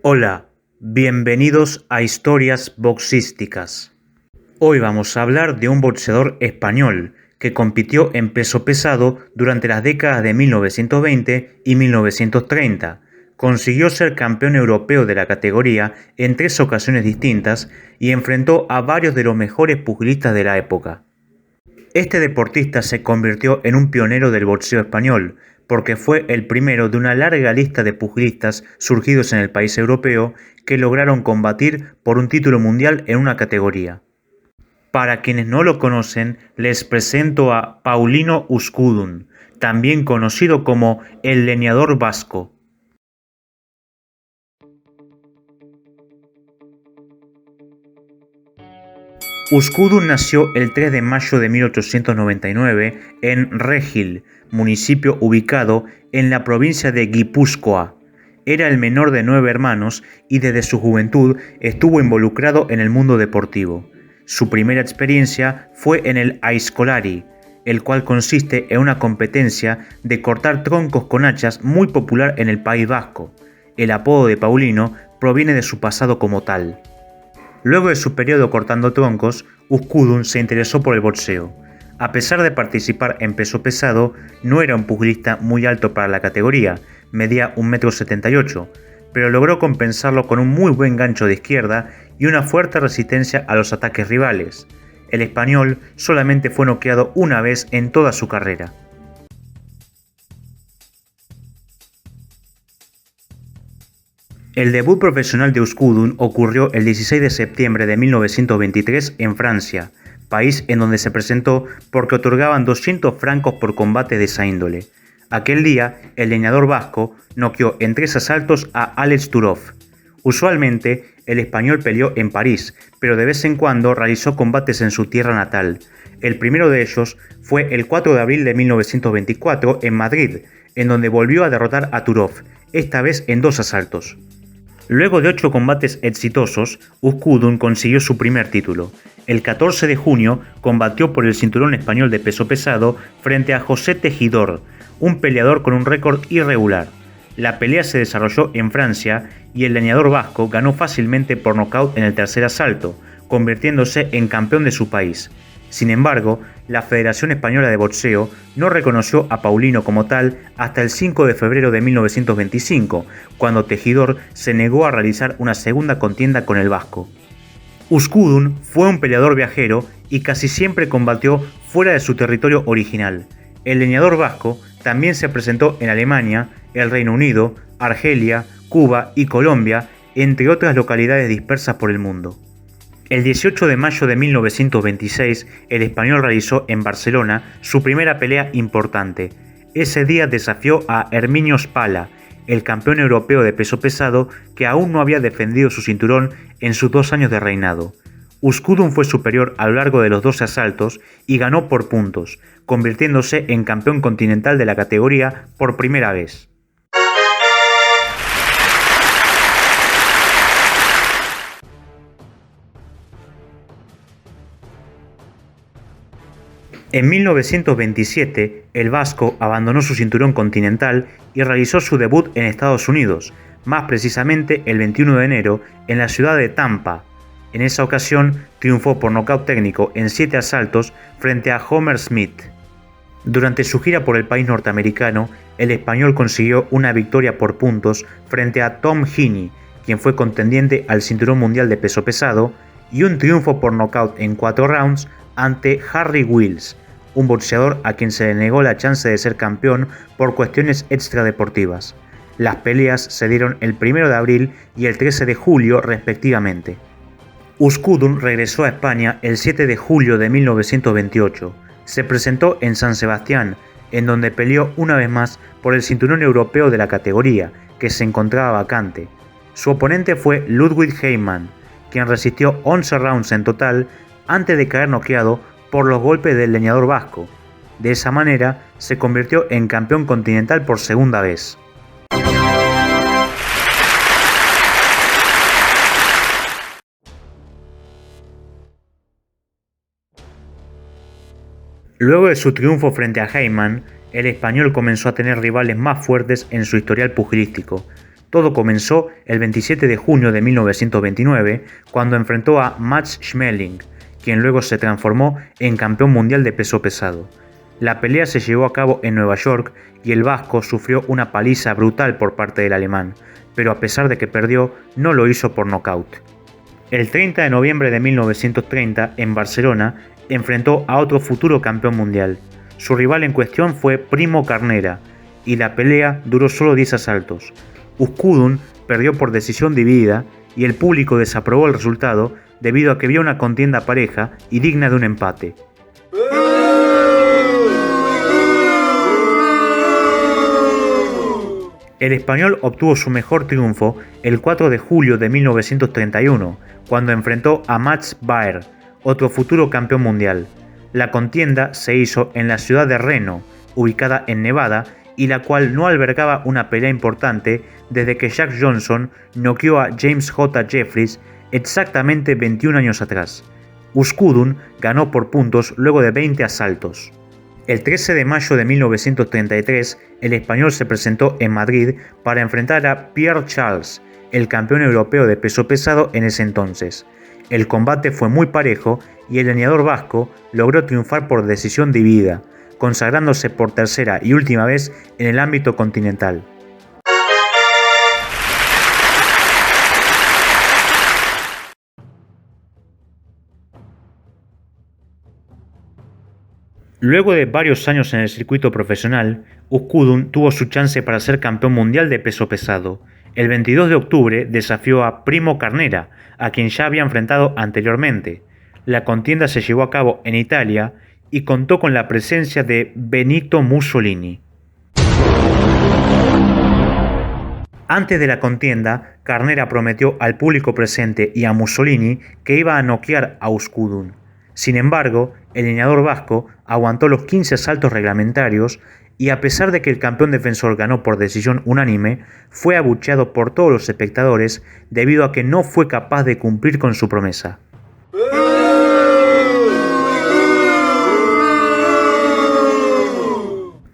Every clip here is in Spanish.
Hola, bienvenidos a Historias Boxísticas. Hoy vamos a hablar de un boxeador español que compitió en peso pesado durante las décadas de 1920 y 1930. Consiguió ser campeón europeo de la categoría en 3 ocasiones distintas y enfrentó a varios de los mejores pugilistas de la época. Este deportista se convirtió en un pionero del boxeo español, porque fue el primero de una larga lista de pugilistas surgidos en el país europeo que lograron combatir por un título mundial en una categoría. Para quienes no lo conocen, les presento a Paulino Uzkudun, también conocido como el leñador vasco. Uzkudun nació el 3 de mayo de 1899 en Regil, municipio ubicado en la provincia de Guipúzcoa. Era el menor de 9 hermanos y desde su juventud estuvo involucrado en el mundo deportivo. Su primera experiencia fue en el aizkolari, el cual consiste en una competencia de cortar troncos con hachas muy popular en el País Vasco. El apodo de Paulino proviene de su pasado como tal. Luego de su periodo cortando troncos, Uzkudun se interesó por el boxeo. A pesar de participar en peso pesado, no era un pugilista muy alto para la categoría, medía 1,78 m, pero logró compensarlo con un muy buen gancho de izquierda y una fuerte resistencia a los ataques rivales. El español solamente fue noqueado una vez en toda su carrera. El debut profesional de Uzkudun ocurrió el 16 de septiembre de 1923 en Francia, país en donde se presentó porque otorgaban 200 francos por combate de esa índole. Aquel día, el leñador vasco noqueó en 3 asaltos a Alex Turov. Usualmente, el español peleó en París, pero de vez en cuando realizó combates en su tierra natal. El primero de ellos fue el 4 de abril de 1924 en Madrid, en donde volvió a derrotar a Turov, esta vez en 2 asaltos. Luego de 8 combates exitosos, Uzkudun consiguió su primer título. El 14 de junio combatió por el cinturón español de peso pesado frente a José Tejidor, un peleador con un récord irregular. La pelea se desarrolló en Francia y el leñador vasco ganó fácilmente por nocaut en el tercer asalto, convirtiéndose en campeón de su país. Sin embargo, la Federación Española de Boxeo no reconoció a Paulino como tal hasta el 5 de febrero de 1925, cuando Tejidor se negó a realizar una segunda contienda con el vasco. Uzkudun fue un peleador viajero y casi siempre combatió fuera de su territorio original. El leñador vasco también se presentó en Alemania, el Reino Unido, Argelia, Cuba y Colombia, entre otras localidades dispersas por el mundo. El 18 de mayo de 1926, el español realizó en Barcelona su primera pelea importante. Ese día desafió a Herminio Spala, el campeón europeo de peso pesado que aún no había defendido su cinturón en sus 2 años de reinado. Uzkudun fue superior a lo largo de los 12 asaltos y ganó por puntos, convirtiéndose en campeón continental de la categoría por primera vez. En 1927, el vasco abandonó su cinturón continental y realizó su debut en Estados Unidos, más precisamente el 21 de enero en la ciudad de Tampa. En esa ocasión triunfó por nocaut técnico en 7 asaltos frente a Homer Smith. Durante su gira por el país norteamericano, el español consiguió una victoria por puntos frente a Tom Heaney, quien fue contendiente al cinturón mundial de peso pesado, y un triunfo por nocaut en 4 rounds ante Harry Wills, un boxeador a quien se le negó la chance de ser campeón por cuestiones extradeportivas. Las peleas se dieron el 1 de abril y el 13 de julio respectivamente. Uzkudun regresó a España el 7 de julio de 1928. Se presentó en San Sebastián, en donde peleó una vez más por el cinturón europeo de la categoría, que se encontraba vacante. Su oponente fue Ludwig Heimann, quien resistió 11 rounds en total antes de caer noqueado por los golpes del leñador vasco. De esa manera, se convirtió en campeón continental por segunda vez. Luego de su triunfo frente a Heimann, el español comenzó a tener rivales más fuertes en su historial pugilístico. Todo comenzó el 27 de junio de 1929, cuando enfrentó a Mats Schmeling, quien luego se transformó en campeón mundial de peso pesado. La pelea se llevó a cabo en Nueva York y el vasco sufrió una paliza brutal por parte del alemán, pero a pesar de que perdió, no lo hizo por nocaut. El 30 de noviembre de 1930, en Barcelona, enfrentó a otro futuro campeón mundial. Su rival en cuestión fue Primo Carnera, y la pelea duró solo 10 asaltos. Uzkudun perdió por decisión dividida y el público desaprobó el resultado debido a que vio una contienda pareja y digna de un empate. El español obtuvo su mejor triunfo el 4 de julio de 1931, cuando enfrentó a Mats Baer, otro futuro campeón mundial. La contienda se hizo en la ciudad de Reno, ubicada en Nevada, y la cual no albergaba una pelea importante desde que Jack Johnson noqueó a James J. Jeffries exactamente 21 años atrás. Uzkudun ganó por puntos luego de 20 asaltos. El 13 de mayo de 1933, el español se presentó en Madrid para enfrentar a Pierre Charles, el campeón europeo de peso pesado en ese entonces. El combate fue muy parejo y el leñador vasco logró triunfar por decisión dividida, consagrándose por tercera y última vez en el ámbito continental. Luego de varios años en el circuito profesional, Uzkudun tuvo su chance para ser campeón mundial de peso pesado. El 22 de octubre desafió a Primo Carnera, a quien ya había enfrentado anteriormente. La contienda se llevó a cabo en Italia y contó con la presencia de Benito Mussolini. Antes de la contienda, Carnera prometió al público presente y a Mussolini que iba a noquear a Uzkudun. Sin embargo, el leñador vasco aguantó los 15 asaltos reglamentarios y, a pesar de que el campeón defensor ganó por decisión unánime, fue abucheado por todos los espectadores debido a que no fue capaz de cumplir con su promesa.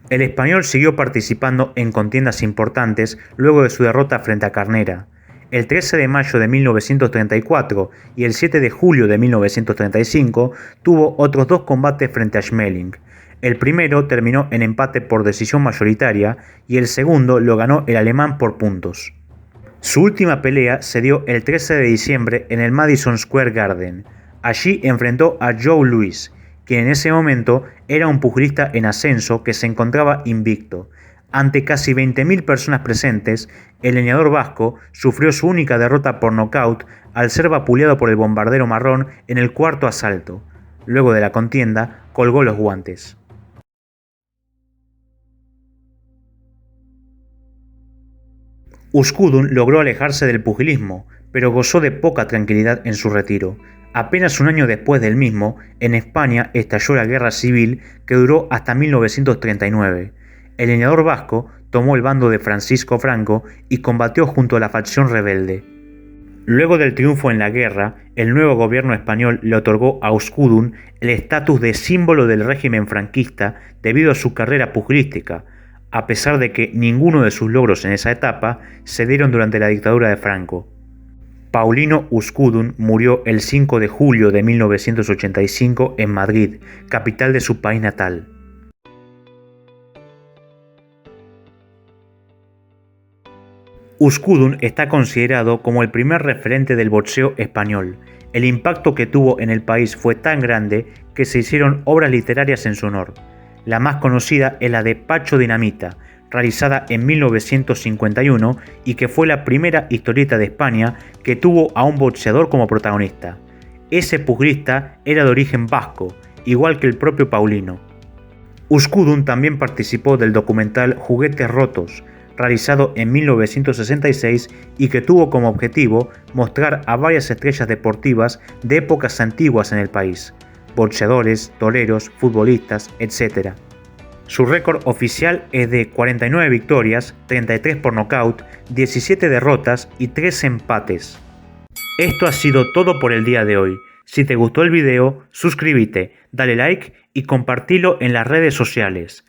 El español siguió participando en contiendas importantes luego de su derrota frente a Carnera. El 13 de mayo de 1934 y el 7 de julio de 1935 tuvo otros dos combates frente a Schmeling. El primero terminó en empate por decisión mayoritaria y el segundo lo ganó el alemán por puntos. Su última pelea se dio el 13 de diciembre en el Madison Square Garden. Allí enfrentó a Joe Louis, quien en ese momento era un pugilista en ascenso que se encontraba invicto. Ante casi 20.000 personas presentes, el leñador vasco sufrió su única derrota por nocaut al ser vapuleado por el bombardero marrón en el cuarto asalto. Luego de la contienda, colgó los guantes. Uzkudun logró alejarse del pugilismo, pero gozó de poca tranquilidad en su retiro. Apenas un año después del mismo, en España estalló la guerra civil que duró hasta 1939. El leñador vasco tomó el bando de Francisco Franco y combatió junto a la facción rebelde. Luego del triunfo en la guerra, el nuevo gobierno español le otorgó a Uzkudun el estatus de símbolo del régimen franquista debido a su carrera pugilística, a pesar de que ninguno de sus logros en esa etapa se dieron durante la dictadura de Franco. Paulino Uzkudun murió el 5 de julio de 1985 en Madrid, capital de su país natal. Uzkudun está considerado como el primer referente del boxeo español. El impacto que tuvo en el país fue tan grande que se hicieron obras literarias en su honor. La más conocida es la de Pacho Dinamita, realizada en 1951 y que fue la primera historieta de España que tuvo a un boxeador como protagonista. Ese pugilista era de origen vasco, igual que el propio Paulino. Uzkudun también participó del documental Juguetes Rotos, realizado en 1966 y que tuvo como objetivo mostrar a varias estrellas deportivas de épocas antiguas en el país, boxeadores, toreros, futbolistas, etc. Su récord oficial es de 49 victorias, 33 por nocaut, 17 derrotas y 3 empates. Esto ha sido todo por el día de hoy. Si te gustó el video, suscríbete, dale like y compartilo en las redes sociales.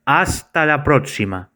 Hasta la próxima.